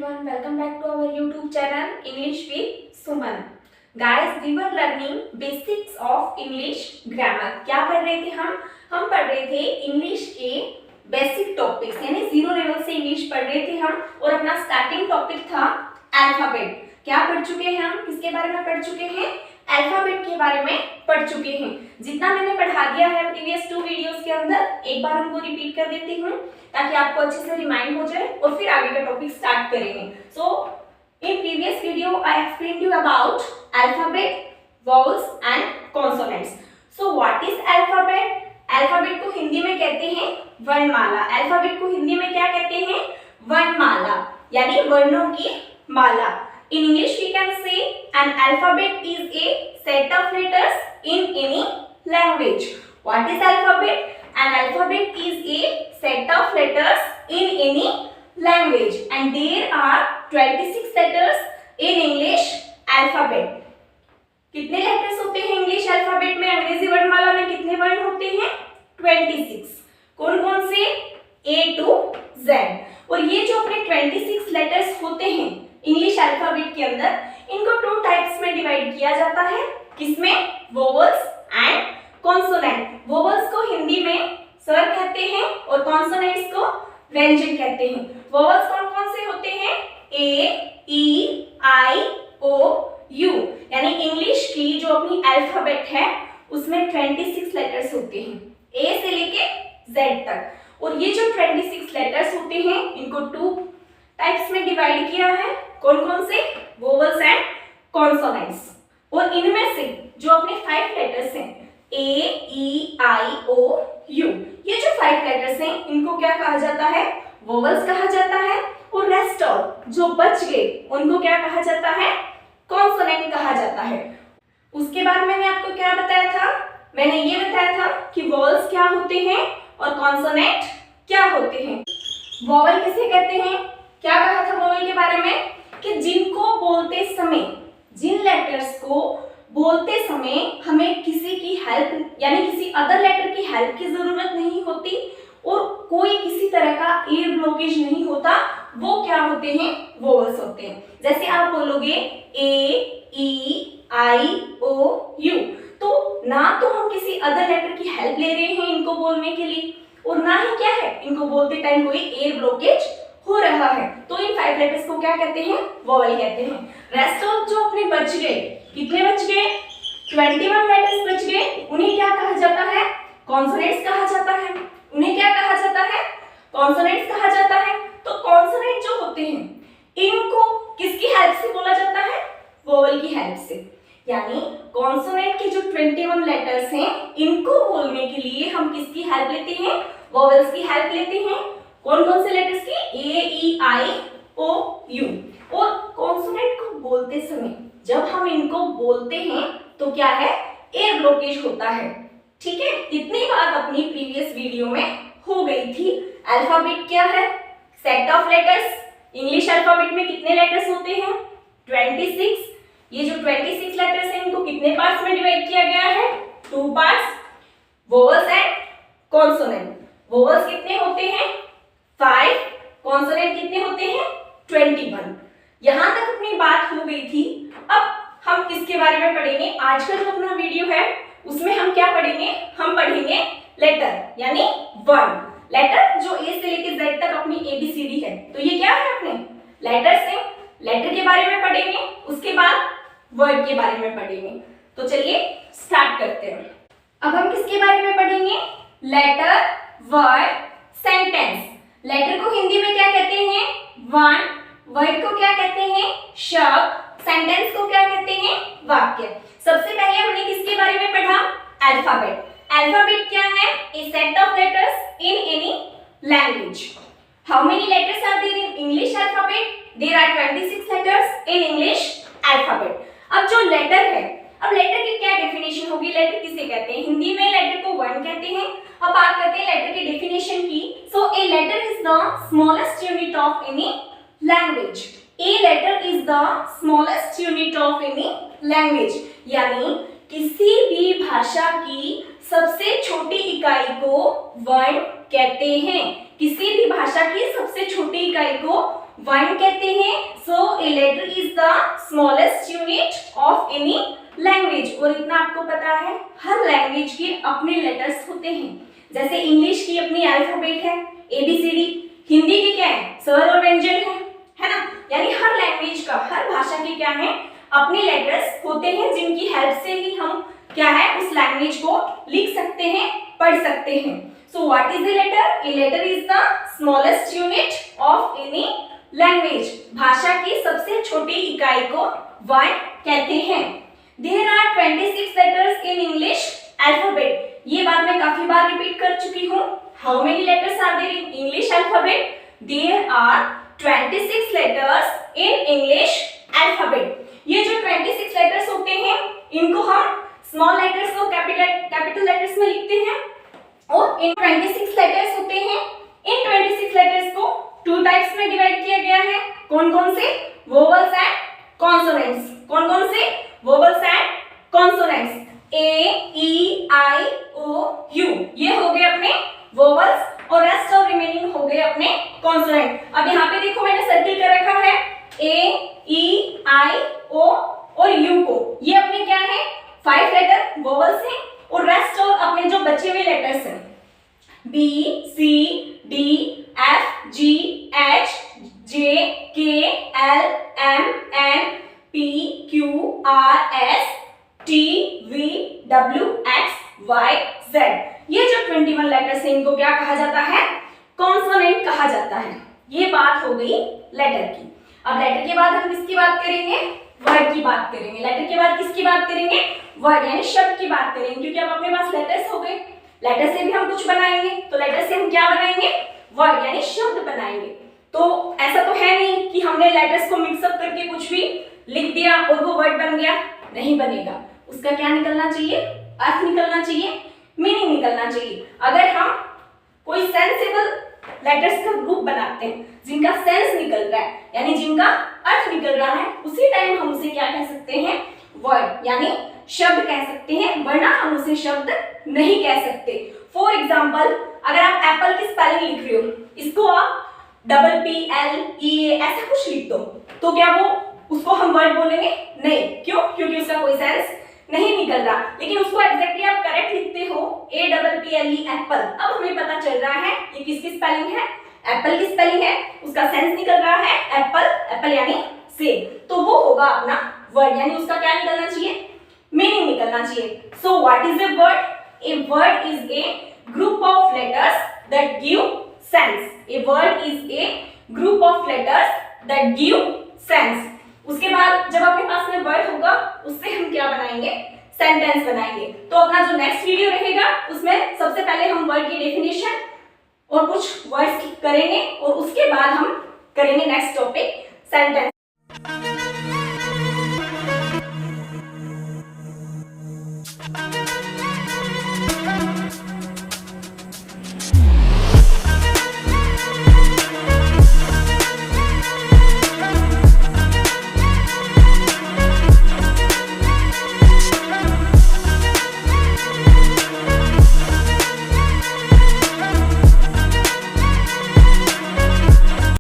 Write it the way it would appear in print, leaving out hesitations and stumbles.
everyone, welcome back to our YouTube channel English with Suman. Guys, we were learning basics of English grammar. क्या पढ़ रहे थे हम पढ़ रहे थे इंग्लिश के बेसिक टॉपिक्स, यानी जीरो लेवल से इंग्लिश पढ़ रहे थे हम, और अपना स्टार्टिंग टॉपिक था अल्फाबेट. क्या पढ़ चुके हैं हम, किसके बारे में पढ़ चुके हैं? अल्फाबेट के बारे में पढ़ चुके हैं. जितना मैंने पढ़ा दिया है प्रीवियस 2 वीडियोस के अंदर, एक बार उनको रिपीट कर देती हूँ ताकि आपको अच्छे से रिमाइंड हो जाए और फिर आगे का टॉपिक स्टार्ट करेंगे. So in previous video I explained you about alphabet, vowels and consonants. So what is alphabet? Alphabet को हिंदी में कहते हैं वर्णमाला. अल्फाबेट को हिंदी में क्या कहते हैं? वर्णमाला, यानी वर्णों की माला. In English we can say an alphabet is a set of letters in any language. What is alphabet? An alphabet is a set of letters in any language, and there are 26 letters in English alphabet. कितने letters होते हैं English alphabet में? अंग्रेजी वर्णमाला में कितने वर्ण होते हैं? 26. कौन कौन से? A to Z. और ये जो अपने 26 लेटर्स होते हैं इंग्लिश अल्फाबेट के अंदर, इनको 2 टाइप्स में डिवाइड किया जाता है. किसमें? Vowels and consonant. वोवल्स को हिंदी में स्वर कहते हैं और कॉन्सोनेंट्स को व्यंजन कहते हैं. वोवल्स कौन कौन से होते हैं? ए, ई, आई, ओ, यू. यानी इंग्लिश की जो अपनी अल्फाबेट है उसमें 26 लेटर्स होते हैं, ए से लेके जेड तक. और ये जो 26 लेटर्स होते हैं इनको 2 टाइप्स में डिवाइड किया है. कौन कौन से? Vowels and consonants. और इनमें से जो अपने 5 लेटर्स हैं, ए, ई, आई, ओ, यू, ये जो 5 लेटर्स हैं इनको क्या कहा जाता है? वोवल्स कहा जाता है. और रेस्ट ऑल जो बच गए उनको क्या कहा जाता है? कॉन्सोनेंट कहा जाता है. उसके बाद मैंने आपको क्या बताया था? मैंने ये बताया था कि वोवल्स क्या होते हैं और कॉन्सोनेंट क्या होते हैं. वोवल किसे कहते हैं? क्या कहा था वोवल के बारे में? कि जिनको बोलते समय, जिन लेटर्स को बोलते समय हमें किसी की हेल्प यानी किसी अदर लेटर की हेल्प की जरूरत नहीं होती और कोई किसी तरह का एयर ब्लॉकेज नहीं होता, वो क्या होते हैं? वोवल्स होते हैं. जैसे आप बोलोगे ए, ई, आई, ओ, यू, तो ना तो हम किसी अदर लेटर की हेल्प ले रहे हैं इनको बोलने के लिए, और ना ही क्या है, इनको बोलते टाइम कोई एयर ब्लॉकेज हो रहा है. तो इन 5 लेटर्स को क्या कहते हैं? वोवल कहते हैं. रेस्ट ऑफ जो अपने बच गए, कितने बच गए? 21 लेटर्स बच गए. उन्हें क्या कहा जाता है? कॉन्सोनेंट्स कहा जाता है. उन्हें क्या कहा जाता है? कॉन्सोनेंट्स कहा जाता है. तो कॉन्सोनेंट जो होते हैं इनको किसकी हेल्प से बोला जाता है? वोवल की हेल्प से. यानी कॉन्सोनेंट के जो 21 लेटर्स हैं इनको बोलने के लिए हम किसकी हेल्प लेते हैं? वोवल्स की हेल्प लेते हैं. कौन कौन से लेटर्स की? ए, ई, आई, ओ, यू. और कॉन्सोनेंट को बोलते समय जब हम इनको बोलते हैं तो क्या है? एयर ब्लॉकेज होता है. ठीक है, इतनी बात अपनी प्रीवियस वीडियो में हो गई थी. अल्फाबेट क्या है? Set of letters. English alphabet में कितने लेटर्स होते हैं? 26. ये जो 26 लेटर्स हैं इनको कितने पार्ट्स में डिवाइड किया गया है? 2 parts. Vowels and consonant. Vowels कितने होते हैं? 5. कॉन्सोनेंट कितने होते हैं? 21. यहां तक अपनी बात हो गई थी. अब हम किसके बारे में पढ़ेंगे? आज का जो अपना वीडियो है उसमें हम क्या पढ़ेंगे? हम पढ़ेंगे लेटर, यानी वर्ण. लेटर जो ए से लेकर जेड तक अपनी ABCD है, तो ये क्या है? अपने लेटर्स हैं. लेटर के बारे में पढ़ेंगे, उसके बाद वर्ड के बारे में पढ़ेंगे. तो चलिए स्टार्ट करते हैं. अब हम किसके बारे में पढ़ेंगे? Letter, word, sentence. लेटर को हिंदी में क्या कहते हैं? वर्ण. वर्ड को क्या कहते हैं? शब्द. सेंटेंस को क्या कहते हैं? वाक्य. सबसे पहले हमने किसके बारे में पढ़ा? अल्फाबेट. अल्फाबेट क्या है? A set of letters in any language. How many letters are there in English alphabet? There are 26 letters in English alphabet. अब जो लेटर है, अब लेटर की क्या डेफिनेशन होगी? लेटर किसे कहते हैं? हिंदी में लेटर को वर्ण कहते हैं. अब बात करते हैं लेटर की डेफिनेशन की. So a letter is the smallest unit of any language. A letter is the smallest unit of any language. यानी किसी भी भाषा की सबसे छोटी इकाई को वर्ण कहते हैं. किसी भी भाषा की सबसे छोटी इकाई को वन कहते हैं। So a letter is the smallest unit of any language. और इतना आपको पता है, हर लैंग्वेज के अपने लेटर्स होते हैं। जैसे इंग्लिश की अपनी अल्फाबेट है ABCD, हिंदी की क्या है, स्वर और व्यंजन है ना। यानी हर लैंग्वेज का, हर भाषा के क्या है, अपने लेटर्स होते हैं, जिनकी हेल्प से ही हम क्या है, उस लैंग्वेज को लिख सकते हैं, पढ़ सकते हैं। So what is a letter? A letter is the smallest unit of any language. भाषा की सबसे छोटी इकाई को वन कहते हैं। There are 26 letters in English alphabet. ये बात मैं काफी बार रिपीट कर चुकी हूँ। How many letters are there in English alphabet? There are 26 letters in English alphabet. ये जो 26 लेटर्स होते हैं, इनको हम स्मॉल लेटर्स को कैपिटल लेटर्स में लिखते हैं। और इन 26 लेटर्स होते हैं, इन 26 लेटर्स को टू टाइप्स में डिवाइड किया गया है। कौन कौन से? Vowels and consonants. कौन कौन से? Vowels and consonants. A, E, I, O, U ये हो गए अपने वोवल्स और रेस्ट ऑफ रिमेनिंग हो गए अपने कॉन्सोनेंट। अब यहाँ पे देखो मैंने सर्किल कर रखा है A, E, I, O और U को। ये अपने क्या है? 5 लेटर वोवल्स हैं और रेस्ट और अपने जो बचे हुए लेटर्स हैं B, C, D, F, G, H, J, K, L, M, N, P, Q, R, S, T, V, W, X, Y, Z। ये जो 21 लेटर्स हैं, इनको क्या कहा जाता है? कॉन्सोनेंट कहा जाता है। ये बात हो गई लेटर की। अब लेटर के बाद हम किसकी बात करेंगे? वर्ड की बात करेंगे। लेटर के बाद किसकी बात करेंगे? वर्ड यानी शब्द की बात करेंगे, क्योंकि अब अपने पास लेटर्स हो गए। लेटर से भी हम कुछ बनाएंगे, तो लेटर से हम क्या बनाएंगे? वर्ड यानी शब्द बनाएंगे। तो ऐसा तो है नहीं कि हमने लेटर्स को मिक्सअप करके कुछ भी लिख दिया और वो वर्ड बन गया, नहीं बनेगा। उसका क्या निकलना चाहिए? अर्थ निकलना चाहिए, मीनिंग निकलना चाहिए। अगर हम कोई सेंसेबल लेटर्स का ग्रुप बनाते हैं, जिनका सेंस निकल रहा है, यानी जिनका अर्थ निकल रहा है, उसी टाइम हम उसे क्या कह सकते हैं? वर्ड यानी शब्द कह सकते हैं, वरना हम उसे शब्द नहीं कह सकते। फॉर एग्जाम्पल, अगर आप एप्पल की स्पेलिंग लिख रहे हो, इसको आप PPLE ऐसा कुछ लिख दो, तो क्या वो उसको हम वर्ड बोलेंगे? नहीं। क्यों? क्योंकि उसका कोई सेंस नहीं निकल रहा। लेकिन उसको एग्जैक्टली आप करेक्ट लिखते हो APPLE एप्पल। अब हमें पता चल रहा है ये किसकी स्पेलिंग है? एप्पल की स्पेलिंग है, उसका सेंस निकल रहा है एप्पल, एप्पल यानी सेब, तो वो होगा अपना वर्ड। यानी उसका क्या निकलना चाहिए? मीनिंग निकलना चाहिए। सो what is a word? A word is a group of letters that give sense. A word is a group of letters that give sense. उसके बाद जब अपने पास में वर्ड होगा, उससे हम क्या बनाएंगे? सेंटेंस बनाएंगे। तो अपना जो नेक्स्ट वीडियो रहेगा, उसमें सबसे पहले हम वर्ड की डेफिनेशन और कुछ वर्ड्स करेंगे और उसके बाद हम करेंगे नेक्स्ट टॉपिक सेंटेंस।